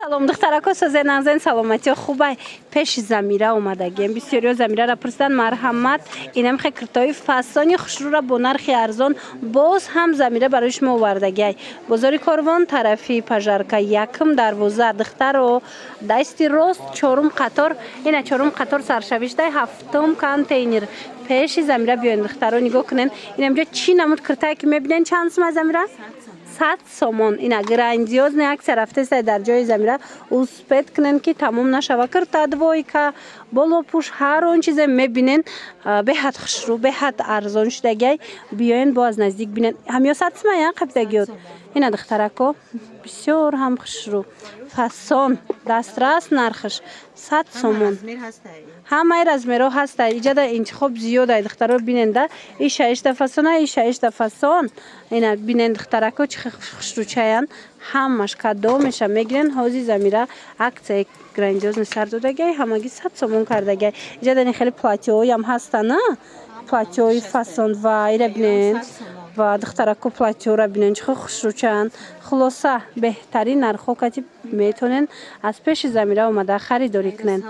салом духтарако созеназен саломати хубай пеши замира омадагем бисёриё замираро пурсидан марҳамат инам хе киртои фасони хушрӯра бо нархи арзон боз ҳам замира барои шумо овардагиай бозори корвон тарафи пажарка якм дарвоза духтаро дасти рост чорум қатор ина чорум қатор саршавиштай ҳафтум контейнер пеши замира биёен духтаро нигоҳ кунен инамҷо чӣ намуд киртае ки мебинен чанд сум замира 100 сомон ина грандиозная аксия рафтестай дар ҷои замира успед кунен ки тамом нашава кирта двойка болопӯш ҳар он чизе мебинен беҳад хушрӯ беҳад арзон шудагиай биёен бо аз наздик бинен ҳамё 100 сума я қабдагиёт ина духтарако бисёр ҳам хушрӯ фасон дастрас нархаш 100 сомон ҳамаи размеро ҳастай иҷада интихоб зиёдай духтаро биненда иша ишта фасона иша ишта фасон ина бинен духтарако чӣ хушрӯчаян ҳамаш кадомеша мегирен ҳози замира аксияи грандиозни сар додагиай ҳамагӣ 100 сомон кардагиай иҷада ин хеле платиоям ҳастана платиои фасон ва ира бинен ва духтарако платиора бинен чӣ хушрӯчаян хулоса беҳтарин нархҳо кати метонен аз пеши замира омада харидорӣ кунен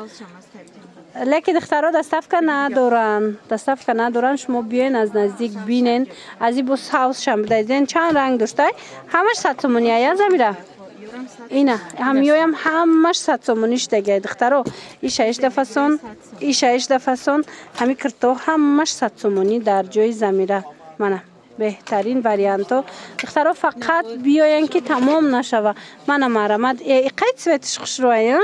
леки духтаро доставка надоран шумо биёен аз наздик бинен аз ин бо савсшам бидадиден чанд ранг доштай ҳамаш 100 сомония я замира ина ҳамёям ҳамаш 100 сомонӣ шудагиай духтаро иша ишта фасон ҳами кирто ҳамаш 100 сомонӣ дар ҷои замира мана беҳтарин вариантҳо духтаро фақат биёен ки тамом нашава мана марамад қай цветиш хушрӯа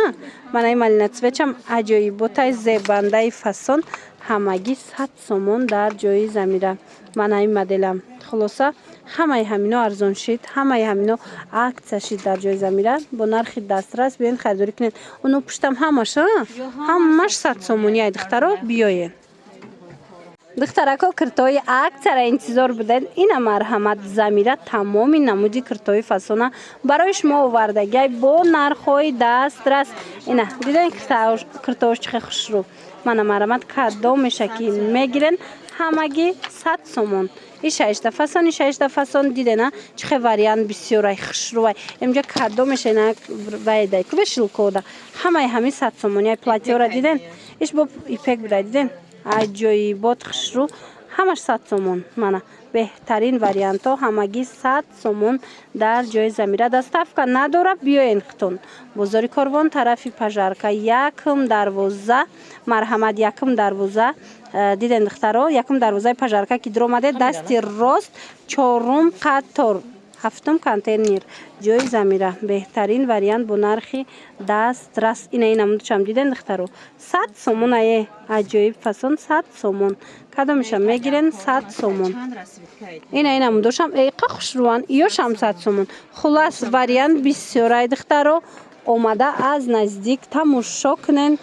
мана ин малина цветчам аҷоиботай зебандаи фасон ҳамагӣ 100 сомон дар ҷои замира мана ин моделам хулоса ҳамаи ҳамино арзон шид ҳамаи ҳамино аксия шид дар ҷои замира бо нархи дастрас биёен харидорӣ кунен ону пуштам ҳамаш 100 сомониай духтаро биёен духтарако киртои аксияро интизор будед ина марҳамат замира тамоми намуди киртои фасона барои шумо овардагиай бо нархҳои дастрас ина диден киртош чихе хушрӯ мана марҳамат кадомеша ки мегирен ҳамагӣ 100 сомон иша ишта фасон дидена чихе вариант бисёрай хушрӯай имҷа кадомеша ина вайдай кубе шилкода ҳамаи ҳами 100 сомониай платиора диден иш бо ипек буда диден аҷоибот хушрӯ ҳамаш 100 сомон мана беҳтарин вариантҳо ҳамагӣ 100 сомон дар ҷои замира доставка надора биёен хитон бозори корвон тарафи пажарка якм дарвоза марҳамат якм дарвоза диден духтаро якм дарвозаи пажарка ки диромаде дасти рост чорум қатор ҳафтум контейнер ҷои замира беҳтарин вариант бо нархи дастрас ина намудшам диден духтаро 100 сомон ае аҷоиб фасон 100 сомон кадомеша мегирен 100 сомон ина намудошам эқа хушрӯан иёшам 100 сомон хулас вариант бисёрай духтаро омада аз наздик тамошо кунен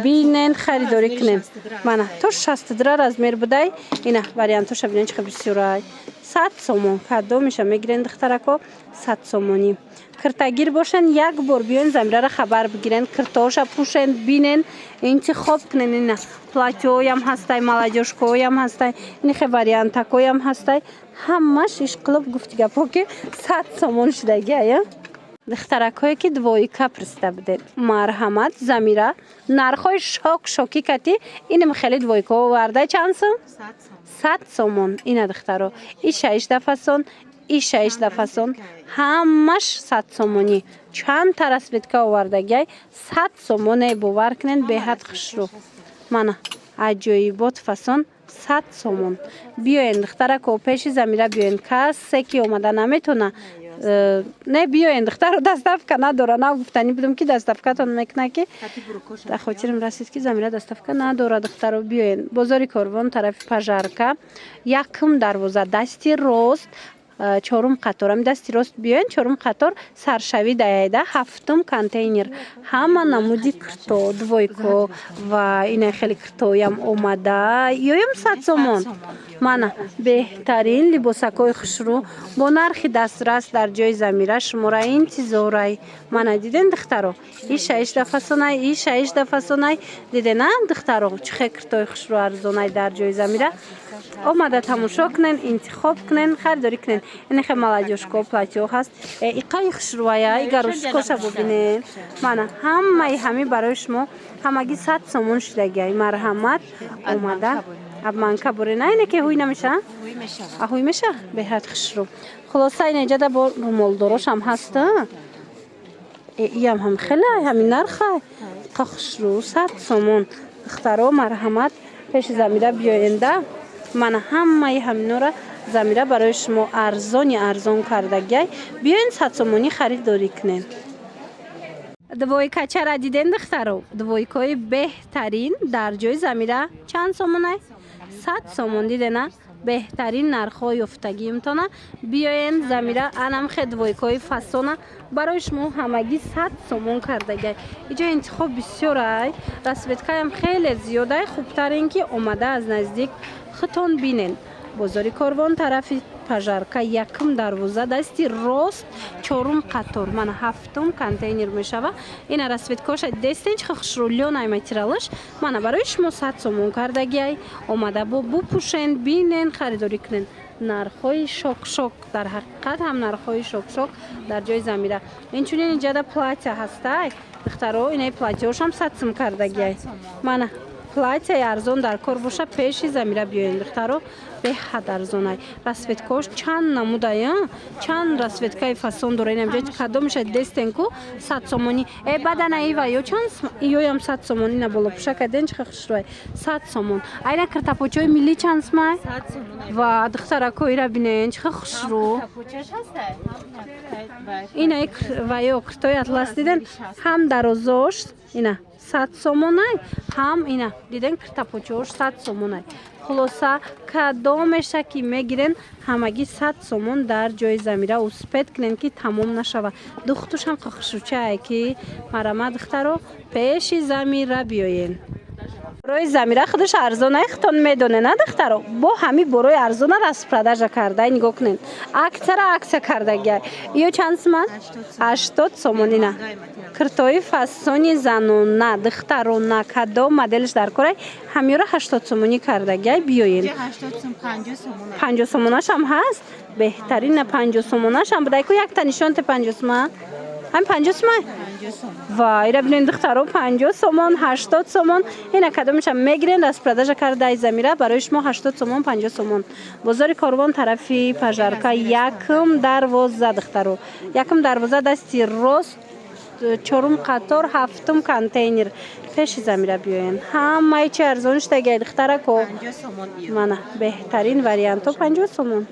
бинен харидорӣ кунен мана то 62 размер будай ина вариантоша бинен чихе бисёрай 100 сомон кадомеша мегирен духтарако 100 сомонӣ киртагир бошен як бор биёен замираро хабар бигирен киртоша пӯшен бинен интихоб кунен ина платиоям ҳастай маладёшкаоям ҳастай инихе вариантакоям ҳастай ҳамаш ишқилоб гуфти гапо ки 100 сомон шудагиая духтаракое ки двойка пурсида будед марҳамат замира нархҳои шокӣ кати иним хеле двойка оварда чанд сум 100 сомон ина духтаро иша ишта фасон ҳамаш 100 сомонӣ чанд та расветка овардагиай 100 сомоне бовар кунен беҳад хушрӯ мана аҷоибот фасон 100 сомон биёен духтарако пеши замира биёен касе ки омада наметона не биёен духтаро доставка надора нагуфтанӣ будам ки доставкатон мекуна ки ба хотирам расид ки замира доставка надора духтаро биёен бозори корвон тарафи пажарка якм дарвоза дасти рост чорум қатор ами дасти рост биёен чорум қатор саршавӣ даяйда ҳафтум контейнер ҳама намуди кирто двойко ва ина хеле киртоям омада ёям 100 сомон мана беҳтарин либосакҳои хушрӯ бо нархи дастрас дар ҷои замира шумора интизорай мана диден духтаро иша ишта фасонай дидена духтаро чихе киртои хушрӯ арзонай дар ҷои замира омада тамошо кунен интихоб кунен харидорӣ кунен این خیلی ملاجوشکو پلاتیو هست ایقای خشرویا ای گروشکوشا ببینین من همه برای شما همگی 100 سومون شدگی مرحمت اومده اب منکه بره نه اینه که هوی نمیشه هوی میشه به حد خشرو خلاصه این اینجا با رومال دروش هم هست ای هم خیلی همین نرخه خشرو 100 سومون اخترا مرحمت پیش زمیره بیاینده من همینو را زمیره برای شما ارزان کردگی بیاین 100 سومونی خریداری کنین دوایکا چرا دیدین دخترو دوایکای بهترین در جای زمیره چند سومونه 100 سومون دیدین بهترین نرخ‌های افتگی امتونه بیاین زمیره انم خد دوایکای فسونه برای شما همگی 100 سومون کردگی اینجا انتخاب بسیاره رسویتکای هم خیلی زیاده خوبتر اینکه اومده از نزدیک خطون بینین بازاری کاروان طرفی پژارکا یکم دروازه دستی راست چهارم قطار من هفتم کانتینر میشوه این رسویتکاش دستین چه خشرولیون ای ماتریالش من برای شما 100 سومون کردگی اومده بپوشین بینین خریداری کنین نرخ‌های شوک در حقیقت هم نرخ‌های شوک در جای زمیره اینچنین اینجا دا پلاتیا هسته دخترو اینای پلاتیاش هم 100 سوم کردگی من پلاتیا ارزان در کار باشه پیش زمیره بیاین دخترو به حد ارزانه رسویتکاش چند نموده چند رسویتکای فسون داره اینجا کدومش دستن کو 100 سومونی بدن ای و یا چند یا هم 100 سومونی نه بالا پوشه کردن چه خشروی 100 سومون اینا کرتاپوچوی ملی چند سمای 100 سومون و دخترا کویرا بینین چه خشرو کرتاپوچش هسته اینا و یا کرتای اطلس دیدن هم درازاش اینا 100 سومون هم اینا دیدن کرتاپوچوش 100 سومون خلاصه کدامش که میگیرن همگی 100 سومون در جای زمیره اسپید کنین که تمام نشوه دختوش هم خشوچه که مرمت دخترو پیش زمیره بیاین برای زمیره خودش ارزانه اختون میدونه نه دخترو با همین برای ارزانه راست پرداخت کرده نگاه کنین اکثر کردگی یا چند سومن 80 سومونی نه کرتای فسونی زنونه دخترونه کدام مدلش در کره همیشه 80 سومونی کردگی بیاین 80 سوم 50 سومون 50 سومونش هم هست بهترین 50 سومونش هم بده که یک تا نشان 50 سومن هم 50 سومن وای را ببینید دخترو 50 سومون 80 سومون اینا کدومش هم میگیرین دست پرداخت کرده زمیره برای شما 80 سومون 50 سومون بازار کاروان طرفی پژارکا یکم دروازه دخترو یکم دروازه دستی راست چهارم قطار هفتم کانتینر پیش زمیره بیاین همه چی ارزانش دیگه دختره کو 50 سومون من بهترین وریانتو 50 سومون